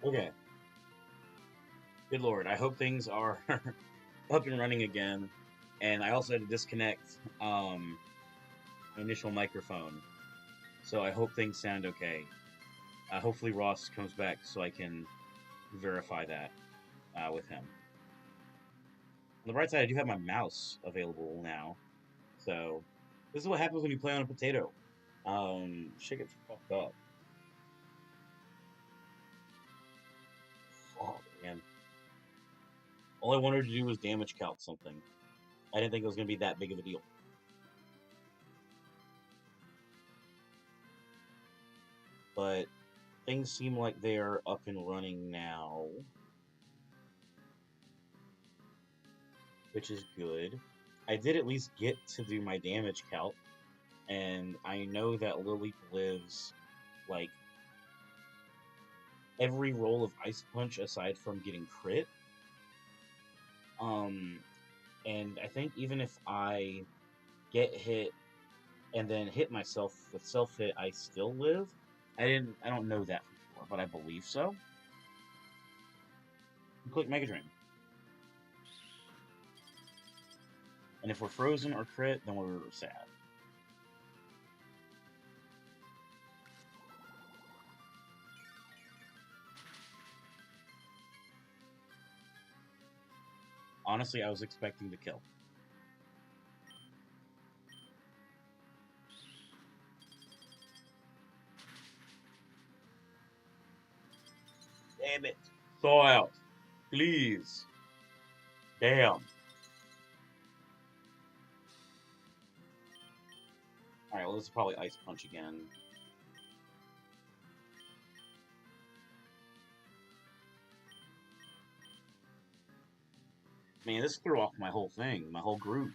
Okay. Good lord. I hope things are up and running again. And I also had to disconnect my initial microphone. So I hope things sound okay. Hopefully Ross comes back so I can verify that with him. On the bright side, I do have my mouse available now. So this is what happens when you play on a potato. Shit gets fucked up. Oh man. All I wanted to do was damage calc something. I didn't think it was gonna be that big of a deal. But things seem like they are up and running now, which is good. I did at least get to do my damage calc, and I know that Lily lives like every roll of Ice Punch aside from getting crit. Um, and I think even if I get hit and then hit myself with self hit, I still live. I don't know that for sure, but I believe so. Click Mega Drain. And if we're frozen or crit, then we're sad. Honestly, I was expecting to kill. Damn it. Thaw out. Please. Damn. Alright, well, this is probably Ice Punch again. Man, this threw off my whole thing, my whole group.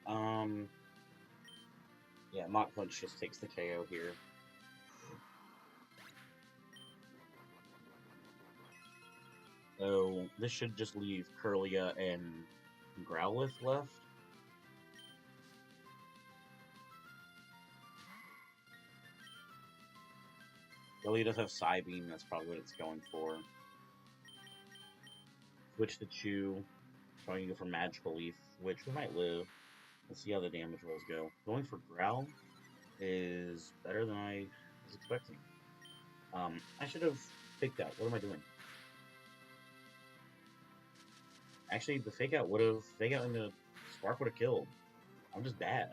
Alright, yeah, Mach Punch just takes the KO here. So, this should just leave Curlia and Growlithe left. Curlia does have Psybeam, that's probably what it's going for. Switch to Chew. Probably can go for Magical Leaf, which we might live. Let's see how the damage rolls go. Going for Growl is better than I was expecting. I should have faked out. What am I doing? Actually, the fake out and the spark would have killed. I'm just bad.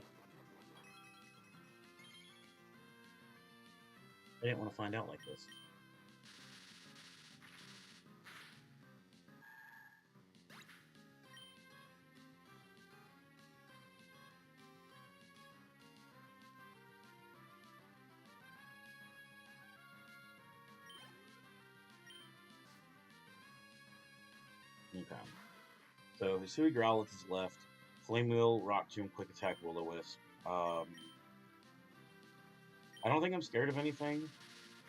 I didn't want to find out like this. Okay. So Hisui Growlithe is left. Flame Wheel, Rock Tomb, Quick Attack, Will-O-Wisp. I don't think I'm scared of anything.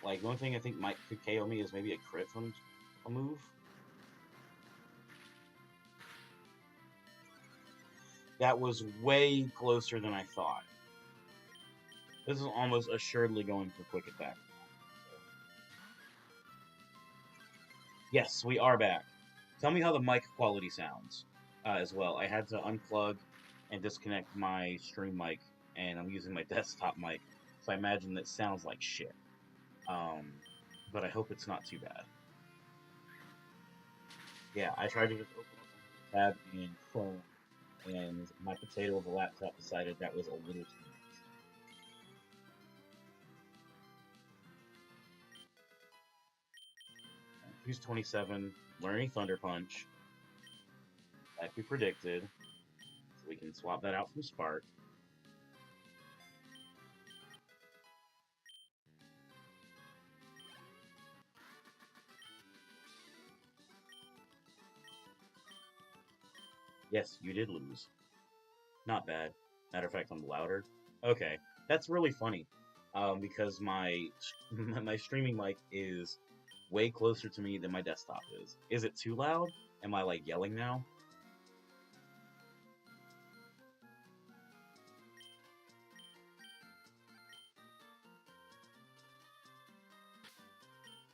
Like, the only thing I think could KO me is maybe a crit from a move. That was way closer than I thought. This is almost assuredly going for Quick Attack. Yes, we are back. Tell me how the mic quality sounds as well. I had to unplug and disconnect my stream mic, and I'm using my desktop mic, so I imagine that sounds like shit. But I hope it's not too bad. Yeah, I tried to just open up a tab in Chrome, and my potato of a laptop decided that was a little too much. He's 27, learning Thunder Punch, like we predicted. So we can swap that out from Spark. Yes, you did lose. Not bad. Matter of fact, I'm louder. Okay, that's really funny, because my my streaming mic is way closer to me than my desktop is. Is it too loud? Am I like yelling now?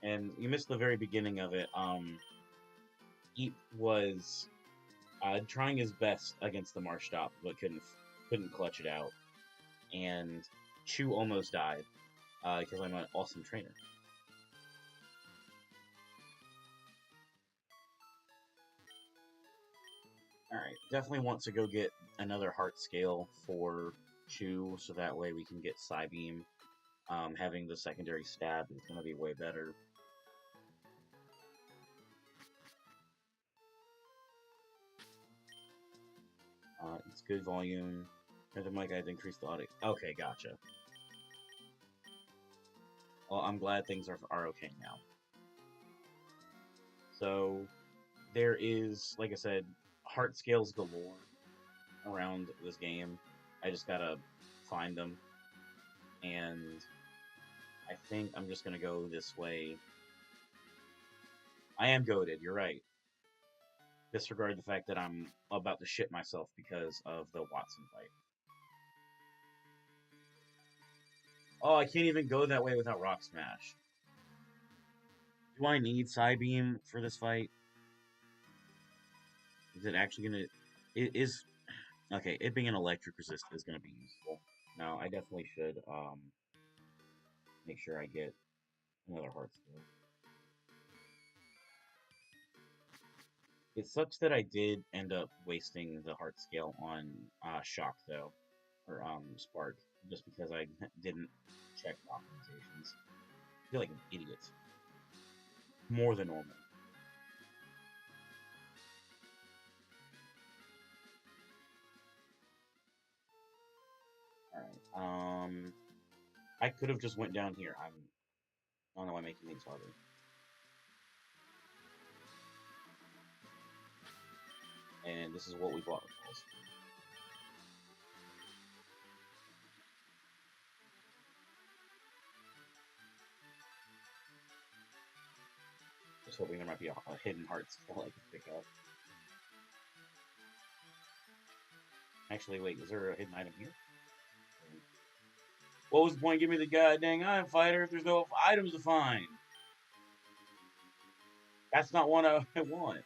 And you missed the very beginning of it. Eep was trying his best against the Marsh Stop, but couldn't clutch it out. And Chu almost died because I'm an awesome trainer. All right, definitely want to go get another heart scale for Chu, so that way we can get Psybeam. Having the secondary stab is going to be way better. It's good volume. And the mic, I've increased the audio. Okay, gotcha. Well, I'm glad things are okay now. So there is, like I said, heart scales galore around this game. I just gotta find them, and I think I'm just gonna go this way. I am goaded. You're right. Disregard the fact that I'm about to shit myself because of the Watson fight. Oh, I can't even go that way without Rock Smash. Do I need Psybeam for this fight? Is it actually gonna? It is okay. It being an electric resist is gonna be useful. No, I definitely should make sure I get another heart skill. It sucks that I did end up wasting the heart scale on Shock though, or Spark, just because I didn't check optimizations. I feel like an idiot, more than normal. All right. I could have just went down here. I don't know why I'm making things harder. And this is what we bought ourselves. Just hoping there might be a hidden heart skill I can pick up. Actually, wait, is there a hidden item here? What was the point? Give me the goddamn item fighter if there's no items to find. That's not one I want.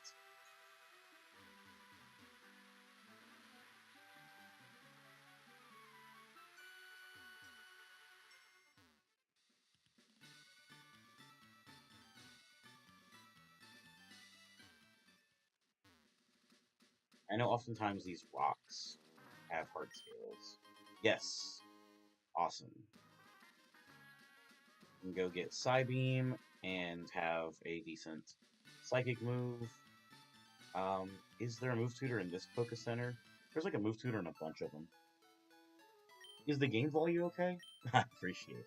I know oftentimes these rocks have heart scales. Yes. Awesome. We can go get Psybeam and have a decent psychic move. Is there a move tutor in this Poké Center? There's like a move tutor in a bunch of them. Is the game volume okay? I appreciate it.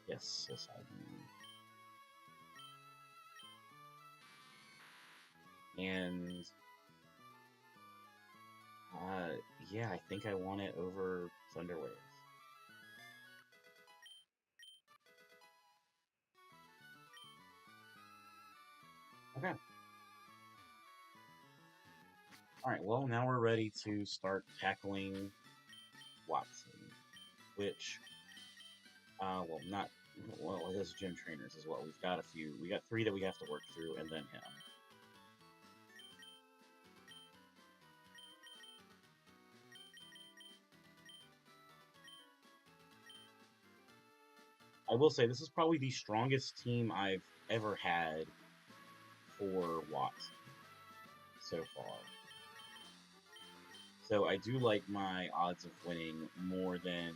Yes, yes, I do. And uh, yeah, I think I want it over Thunderwave. Okay. All right. Well, now we're ready to start tackling Watson, which, well, not well. It is gym trainers as well. We've got a few. We got three that we have to work through, and then him. I will say this is probably the strongest team I've ever had for Watson so far. So I do like my odds of winning more than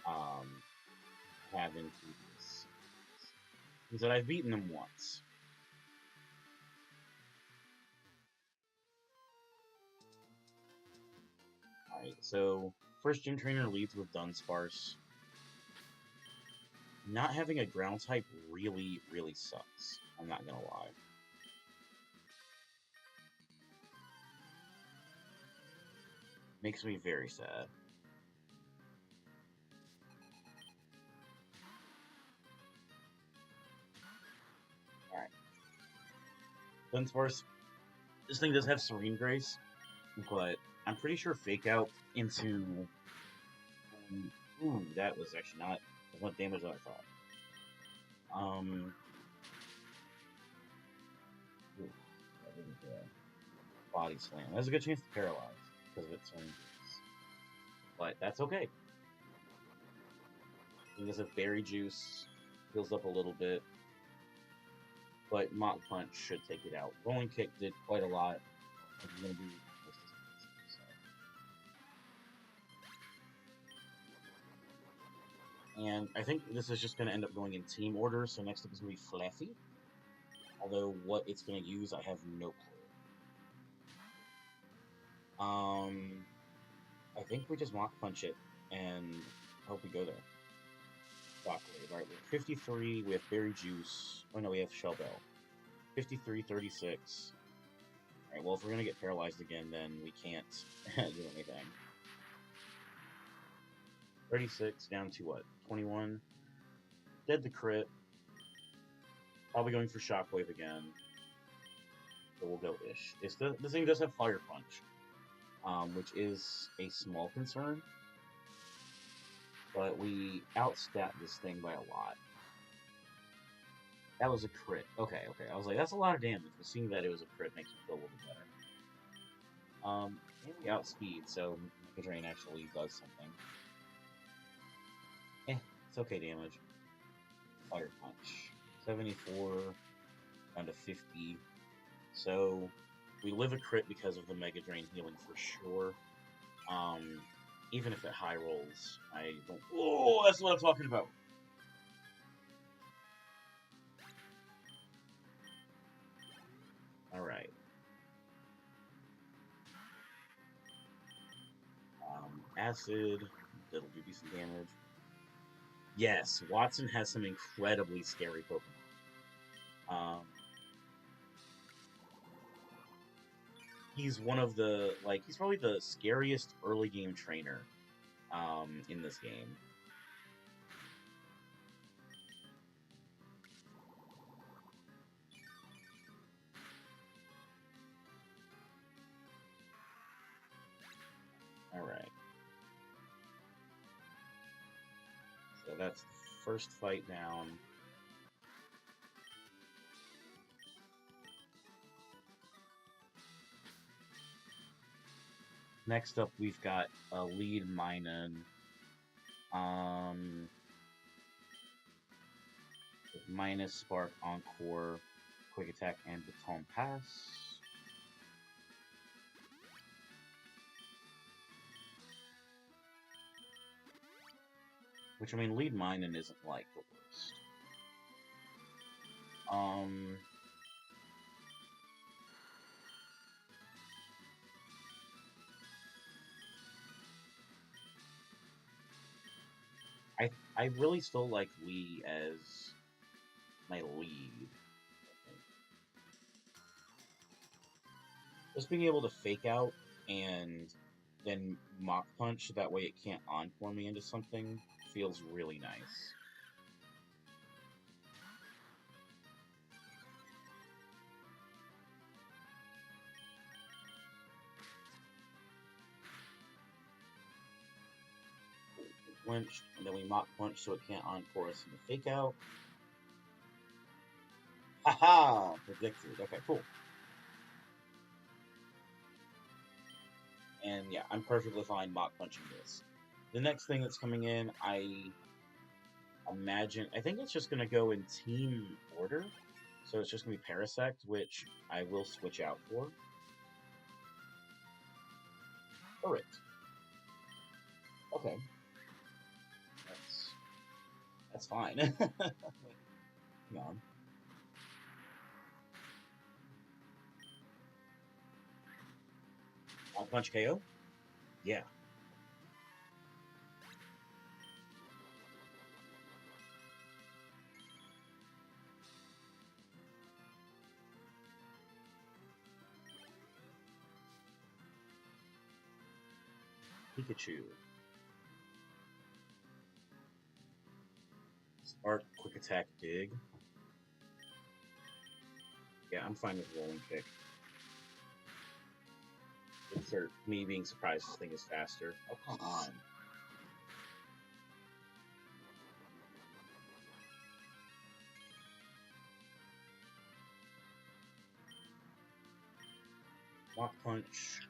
um, have in previous. Is that I've beaten them once. Alright, so first gym trainer leads with Dunsparce. not having a ground type really, really sucks. I'm not gonna lie. Makes me very sad. Alright. Dunsparce, this thing does have Serene Grace, but I'm pretty sure Fake Out into... ooh, that was actually not as much damage as I thought. Ooh, that didn't, body slam. There's a good chance to paralyze because of its Serene Grace. But that's okay. He does have Berry Juice, heals up a little bit. But Mach Punch should take it out. Rolling Kick did quite a lot. It's going to be so. And I think this is just going to end up going in team order. So next up is going to be Fluffy. Although what it's going to use, I have no clue. I think we just Mach Punch it and hope we go there. Shockwave. Alright, we're 53. We have Berry Juice. Oh no, we have Shell Bell. 53, 36. Alright, well, if we're going to get paralyzed again, then we can't do anything. 36 down to what? 21. Dead the crit. Probably going for Shockwave again. So we'll go Ish. This thing does have Fire Punch, which is a small concern. But we outstat this thing by a lot. That was a crit. Okay. I was like, that's a lot of damage. But seeing that it was a crit makes me feel a little bit better. And we outspeed, so Mega Drain actually does something. It's okay damage. Fire Punch. 74 down to 50. So we live a crit because of the Mega Drain healing for sure. Even if it high rolls, I don't... Oh, that's what I'm talking about! Alright. Acid, that'll do decent damage. Yes, Watson has some incredibly scary Pokemon. He's one of the, like, he's probably the scariest early game trainer in this game. Alright. So that's the first fight down. Next up, we've got a lead Minun. Minus Spark, Encore, Quick Attack, and Baton Pass. Which, I mean, lead Minun isn't, like, the worst. I really still like Lee as my lead. Just being able to fake out and then Mach Punch, that way it can't Encore me into something, feels really nice. Flinched, and then we Mach Punch so it can't Encore us in the fake out. Haha! Predicted. Okay, cool. And yeah, I'm perfectly fine Mach Punching this. The next thing that's coming in, I think it's just going to go in team order. So it's just going to be Parasect, which I will switch out for. Alright. Okay. That's fine. Hang on. Mach Punch KO? Yeah. Pikachu. Spark, Quick Attack, Dig. Yeah, I'm fine with Rolling Kick. Insert me being surprised this thing is faster. Oh, come on. Rock Punch.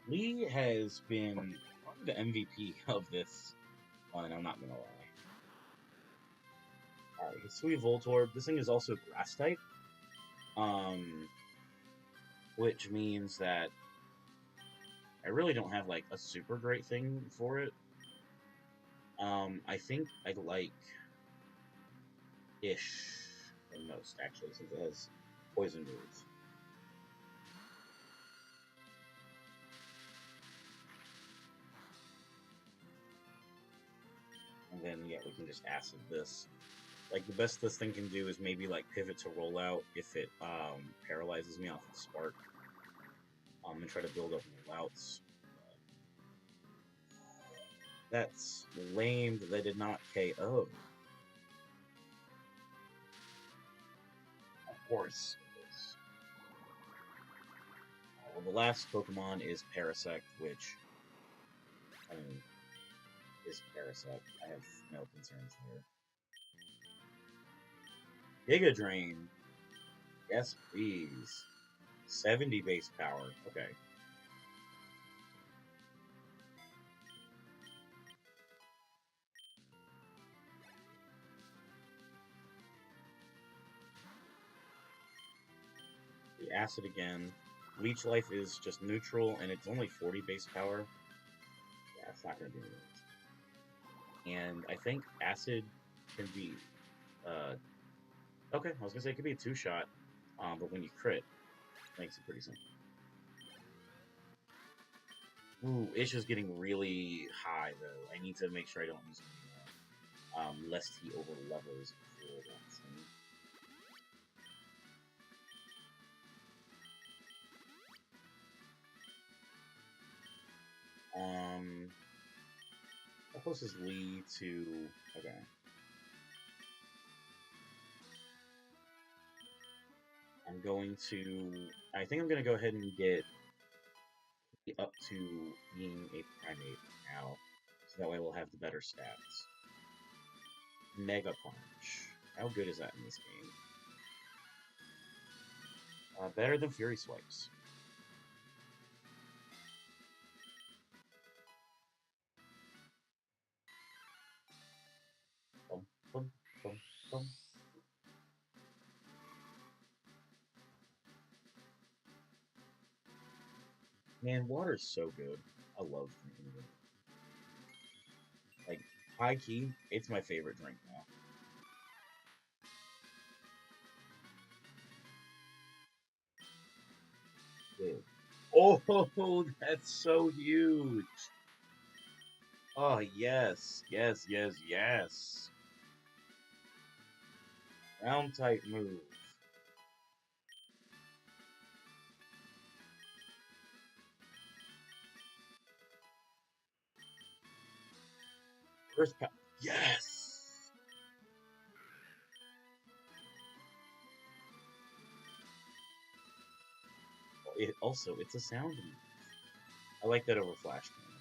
Lee has been probably the MVP of this one, I'm not gonna lie. Alright, Hisui Voltorb. This thing is also Grass type. Which means that I really don't have like a super great thing for it. I think I like Ish the most, actually, since it has poison moves. And then, yeah, we can just acid this. Like, the best this thing can do is maybe, like, pivot to rollout if it, paralyzes me off of Spark. And try to build up rollouts. That's lame that they did not KO. Of course. Well, the last Pokemon is Parasect, which, I mean, is Parasect. I have no concerns there. Giga Drain. Yes, please. 70 base power. Okay. The Acid again. Leech Life is just neutral, and it's only 40 base power. Yeah, it's not going to do anything. And I think Acid can be... okay, I was going to say it could be a two-shot, but when you crit, it makes it pretty simple. Ooh, Ish is getting really high, though. I need to make sure I don't use him anymore, lest he over-levels before that thing. How close is Lee to... Okay. I'm going to... I think I'm going to go ahead and get up to being a primate now, so that way we'll have the better stats. Mega Punch. How good is that in this game? Better than Fury Swipes. Bum, bum, bum, bum. Man, water's so good. I love drinking it. Like, high key, it's my favorite drink now. Dude. Oh, that's so huge. Oh, yes, yes, yes, yes. Round type move. First power. Yes! It's a sound move. I like that over Flash Cannon.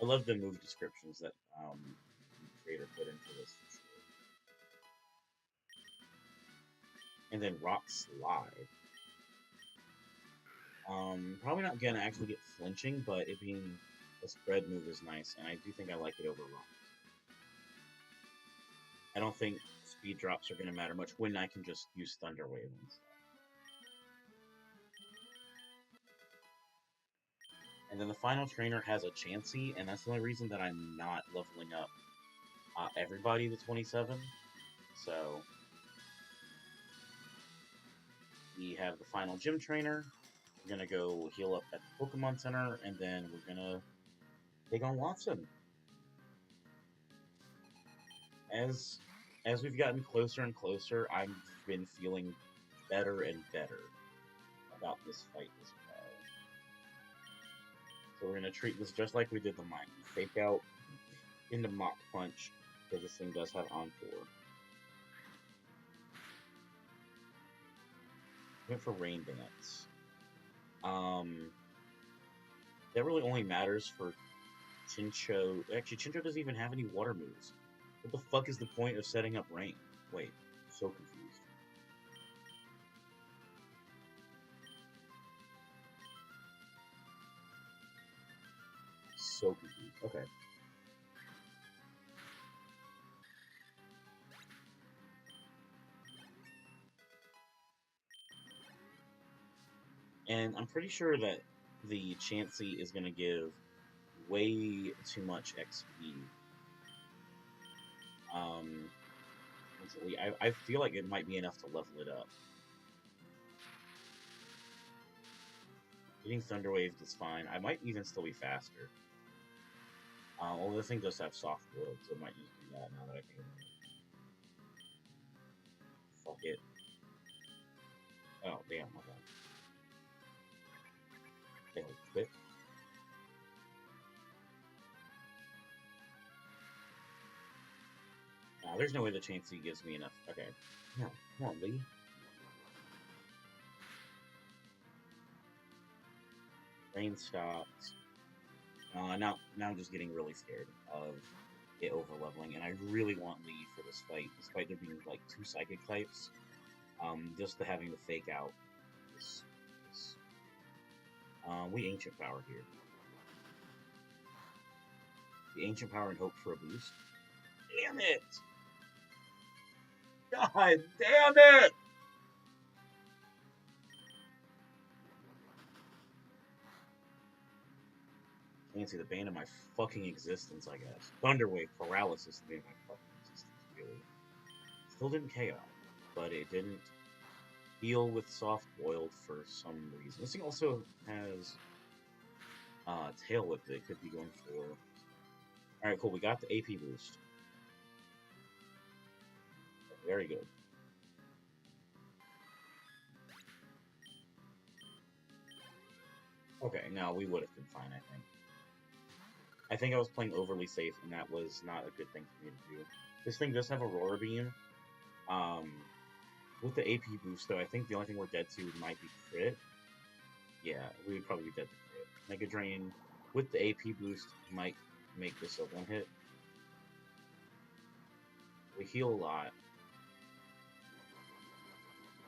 I love the move descriptions that the creator put into this for sure. And then Rock Slide. Probably not gonna actually get flinching, but it being a spread move is nice, and I do think I like it over Rock. I don't think speed drops are gonna matter much when I can just use Thunder Wave and stuff. And then the final trainer has a Chansey, and that's the only reason that I'm not leveling up everybody to 27. So we have the final gym trainer. We're gonna go heal up at the Pokemon Center, and then we're gonna take on Watson. As as we've gotten closer and closer, I've been feeling better and better about this fight as well. So we're gonna treat this just like we did the mine. Fake out into Mach Punch, because this thing does have Encore. Went for Rain Dance. That really only matters for Chincho. Actually, Chincho doesn't even have any water moves. What the fuck is the point of setting up Rain? Wait, so confused. So confused. Okay. And I'm pretty sure that the Chansey is going to give way too much XP. Instantly. I feel like it might be enough to level it up. Getting Thunder Wave is fine. I might even still be faster. Although the thing does have soft boiled, so it might just do that now that I think of it. Fuck it. Oh, damn, my bad. Failed quick. There's no way the Chansey gives me enough. Okay. No, come on, Lee. Rain stops. Now I'm just getting really scared of it over leveling, and I really want Lee for this fight, despite there being like 2 psychic types. Just the having the fake out is we ancient power here. The ancient power and hope for a boost. Damn it! God damn it! Can't see the bane of my fucking existence, I guess. Thunderwave paralysis, the bane of my fucking existence, really. Still didn't KO, but it didn't heal with soft boiled for some reason. This thing also has tail whip that it could be going for. Alright, cool, we got the AP boost. Very good. Okay, now we would have been fine, I think. I think I was playing overly safe, and that was not a good thing for me to do. This thing does have Aurora Beam. With the AP boost, though, I think the only thing we're dead to might be crit. Yeah, we would probably be dead to crit. Mega Drain with the AP boost might make this a one-hit. We heal a lot.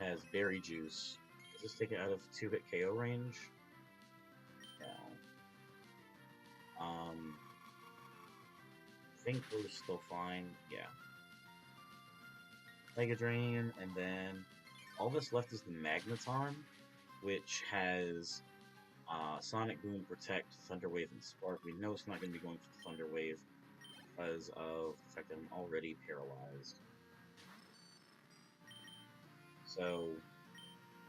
Has Berry Juice. Does this take it out of 2-hit KO range? No. I think we're still fine. Yeah. Mega Drain, and then all that's left is the Magneton, which has Sonic Boom, Protect, Thunder Wave, and Spark. We know it's not going to be going for Thunder Wave because of the fact that I'm already paralyzed. So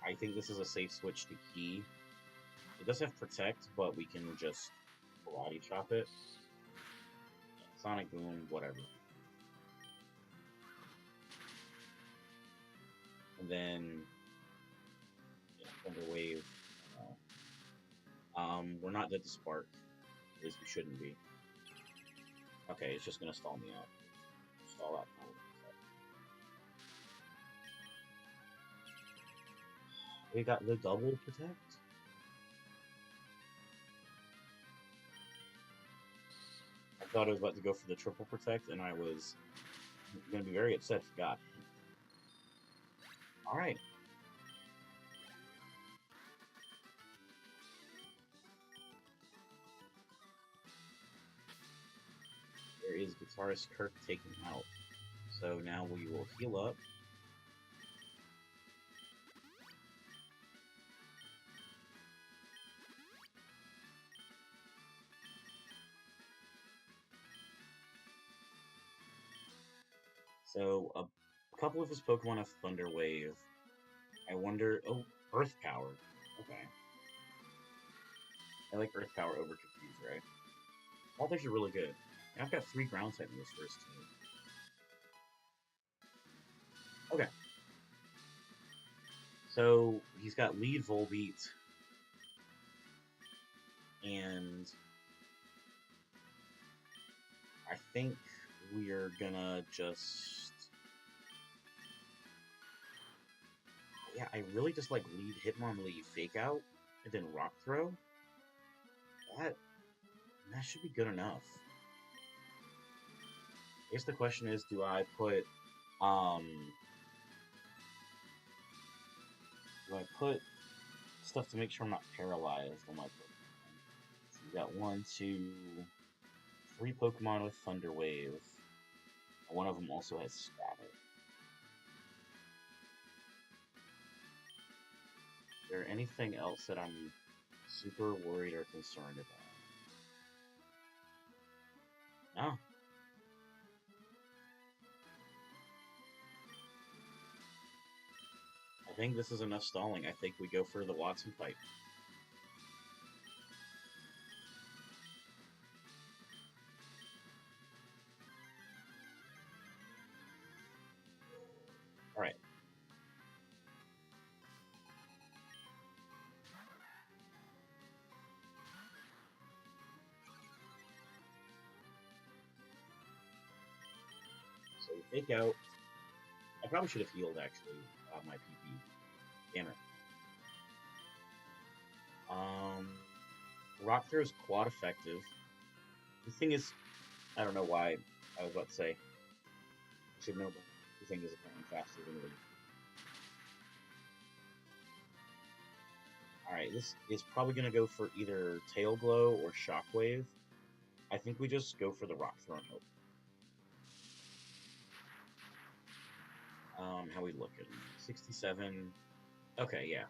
I think this is a safe switch to Key. It does have Protect, but we can just Karate Chop it. Sonic Boom, whatever. And then Thunder Wave. We're not dead to Spark. At least we shouldn't be. Okay, it's just gonna stall me out. Stall out. We got the double protect. I thought I was about to go for the triple protect, and I was gonna be very upset if it got. All right. There is guitarist Kirk taken out. So now we will heal up. So a couple of his Pokemon have Thunder Wave. I wonder. Oh, Earth Power. Okay. I like Earth Power over Confuse, right? All things are really good. And I've got 3 ground type moves first team. Okay. So he's got lead Volbeat, and I think we're gonna just. Yeah, I really just like lead Hitmonlee Fake Out and then Rock Throw. That that should be good enough. I guess the question is, do I put um do I put stuff to make sure I'm not paralyzed on my Pokemon? So we got 1, 2, 3 Pokemon with Thunder Wave. One of them also has Static. Is there anything else that I'm super worried or concerned about? No. I think this is enough stalling. I think we go for the Watson fight. Alright. So we Fake Out. I probably should have healed, actually, my PP. Damn it. Rock Throw is quad effective. The thing is, I don't know why I was about to say. I should know, but the thing is apparently faster than Leaf. Alright, this is probably going to go for either Tail Glow or Shockwave. I think we just go for the Rock Throw and hope. How we looking? 67. Okay, yeah.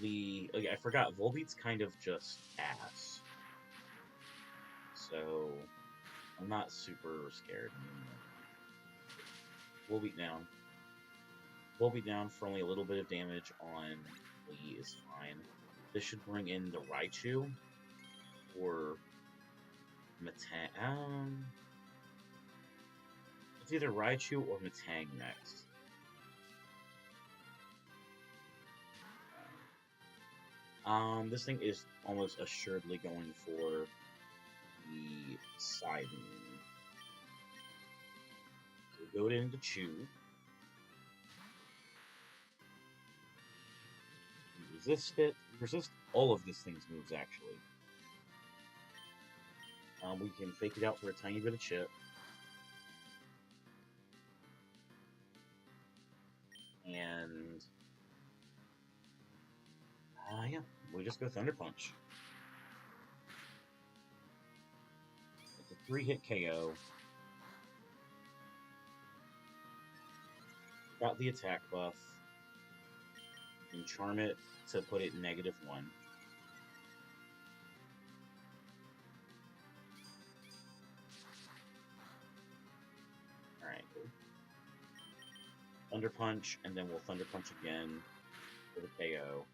I forgot, Volbeat's kind of just ass. So, I'm not super scared anymore. Volbeat down for only a little bit of damage on Lee is fine. This should bring in the Raichu or Metang. It's either Raichu or Metang next. This thing is almost assuredly going for the Sidon. So we go into Chew. Resist it. Resist all of this thing's moves, actually. We can Fake It Out for a tiny bit of chip. And yeah, we just go Thunder Punch. It's a 3-hit KO. Got the attack buff. And Charm it to put it -1. Alright. Thunder Punch, and then we'll Thunder Punch again for the KO.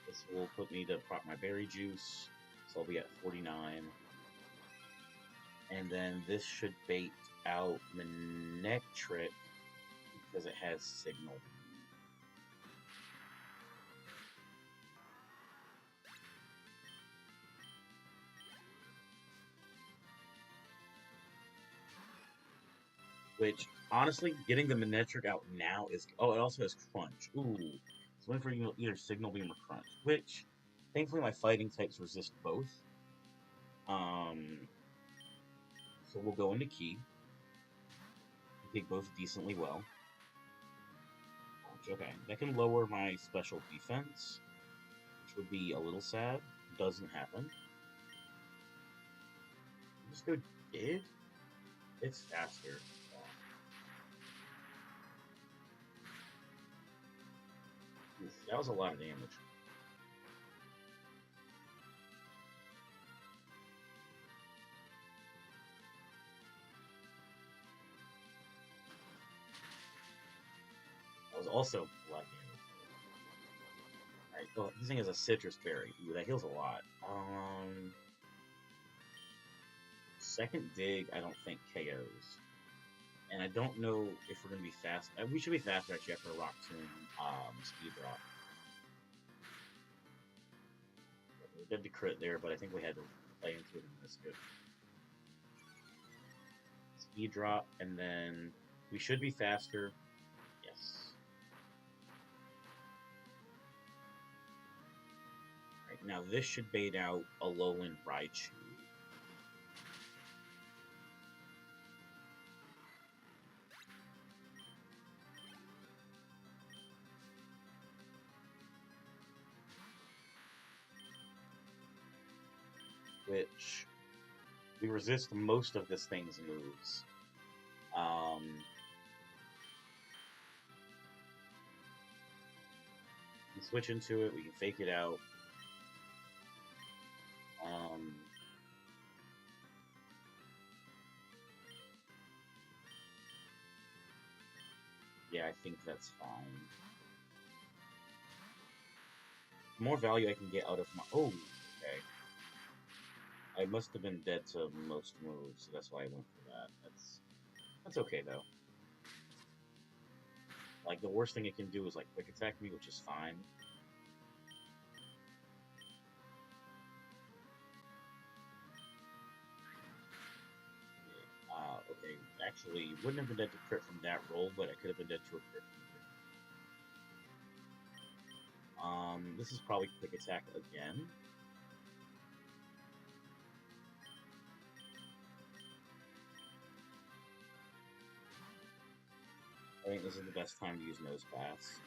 This will put me to prop my Berry Juice, so I'll be at 49. And then this should bait out Manectric because it has Signal. Which, honestly, getting the Manectric out now is... Oh, it also has Crunch. Ooh. So waiting for either Signal Beam or Crunch. Which, thankfully, my fighting types resist both. So we'll go into Key. Take both decently well. Okay, that can lower my special defense, which would be a little sad. Doesn't happen. Just go Dig? It's faster. Oof, that was a lot of damage. That was also a lot of damage. Alright, well, this thing is a Citrus Berry. Ooh, that heals a lot. Second Dig, I don't think KOs. And I don't know if we're going to be fast. We should be faster actually after a Rock Tomb speed drop. We did the crit there, but I think we had to play into it and miss it. Speed drop, and then we should be faster. Yes. Right, now this should bait out a Lowland Raichu. Which we resist most of this thing's moves. We can switch into it, we can fake it out. Yeah, I think that's fine. The more value I can get out of my... Oh, okay. I must have been dead to most moves, so that's why I went for that. That's okay, though. Like, the worst thing it can do is, like, quick attack me, which is fine. Okay, actually, wouldn't have been dead to crit from that roll, but I could have been dead to a crit from here. This is probably quick attack again. I think this is the best time to use Nose Pass.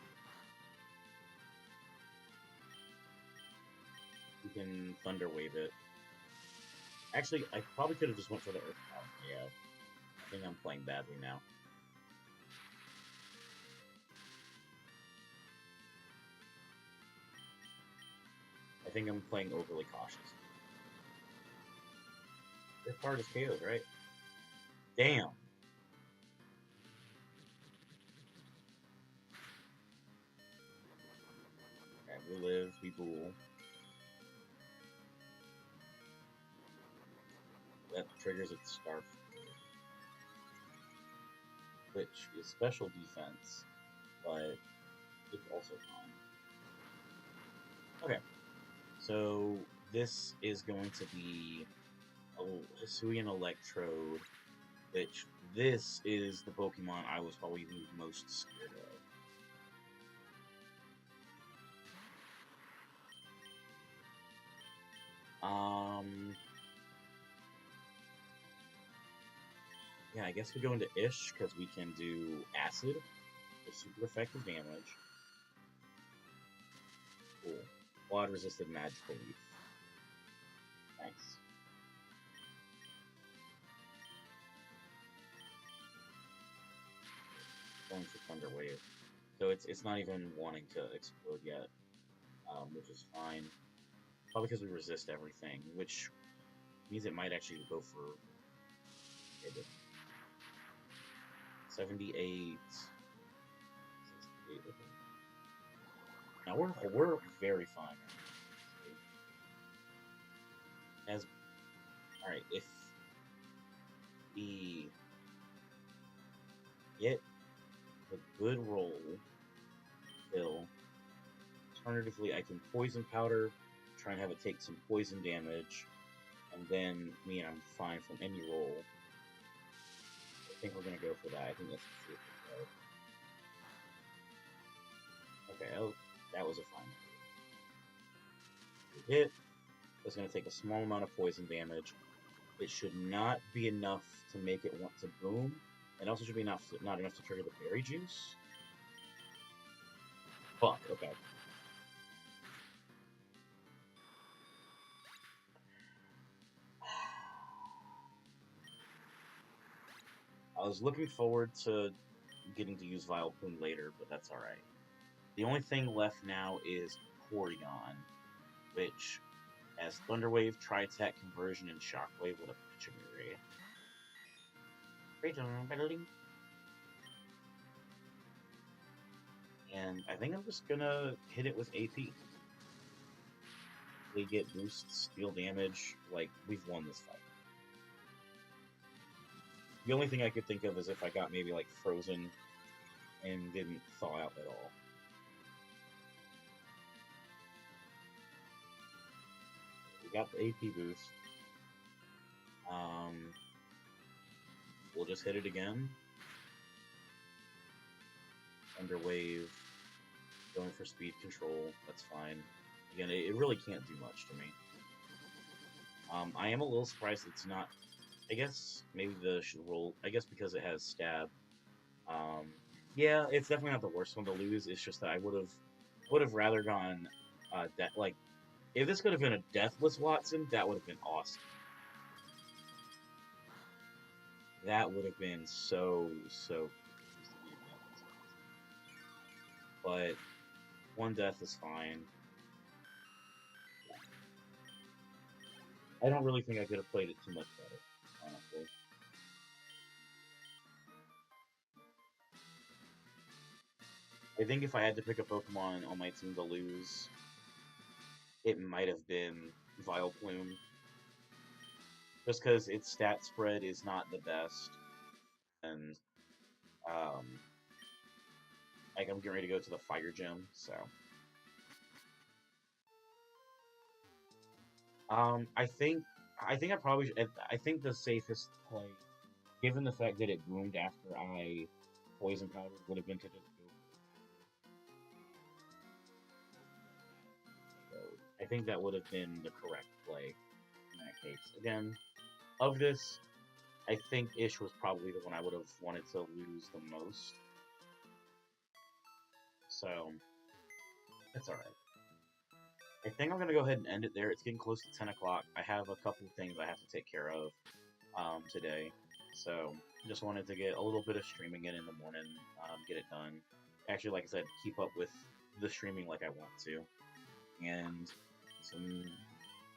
You can Thunder Wave it. Actually, I probably could have just went for the Earth Power. Yeah. I think I'm playing badly now. I think I'm playing overly cautious. This part is KO'd, right? Damn! Okay, we live, we bool. That triggers its Scarf. Which is special defense, but it's also fine. Okay, so this is going to be a Hisuian Electrode, which this is the Pokemon I was probably the most scared of. Yeah, I guess we go into Ish, because we can do Acid, with super effective damage. Cool. Water-resisted Magical Leaf. Nice. Going for Thunder Wave. So it's not even wanting to explode yet, which is fine. Probably because we resist everything, which means it might actually go for... 78. 68. Now we're very fine. As alright, if we get a good roll, still, alternatively I can Poison Powder, try and have it take some poison damage, and then I'm fine from any roll. I think we're gonna go for that. I think that's the safe play. Okay, that was a fine play. Hit. That's gonna take a small amount of poison damage. It should not be enough to make it want to boom. It also should be not enough to trigger the Berry Juice. Fuck. Okay. I was looking forward to getting to use Vileplume later, but that's alright. The only thing left now is Porygon, which has Thunder Wave, Tri-Attack, Conversion, and Shockwave with a Pichamiri. And I think I'm just gonna hit it with AP. We get boost, steal damage, like, we've won this fight. The only thing I could think of is if I got maybe like frozen and didn't thaw out at all. We got the AP boost. We'll just hit it again. Under wave, going for speed control. That's fine. Again, it really can't do much to me. I am a little surprised it's not. I guess maybe the roll. I guess because it has stab. Um, yeah, it's definitely not the worst one to lose. It's just that I would have rather gone like if this could have been a deathless Watson, that would have been awesome. That would have been so so. But one death is fine. I don't really think I could have played it too much better, honestly. I think if I had to pick a Pokemon on my team to lose, it might have been Vileplume. Just because its stat spread is not the best. And, um, like, I'm getting ready to go to the Fire Gym, so. I think I probably, I think the safest play, given the fact that it boomed after I Poison Powder, would have been to just go. So, I think that would have been the correct play in that case. Again, of this, I think Ish was probably the one I would have wanted to lose the most. So, that's alright. I think I'm going to go ahead and end it there. It's getting close to 10 o'clock. I have a couple things I have to take care of today. So, just wanted to get a little bit of streaming in the morning, get it done. Actually, like I said, keep up with the streaming like I want to. And some,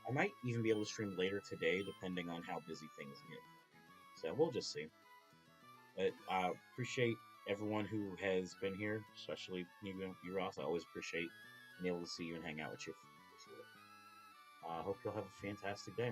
I might even be able to stream later today, depending on how busy things get. So, we'll just see. But I appreciate everyone who has been here, especially you, Ross. I always appreciate being able to see you and hang out with you. I hope you'll have a fantastic day.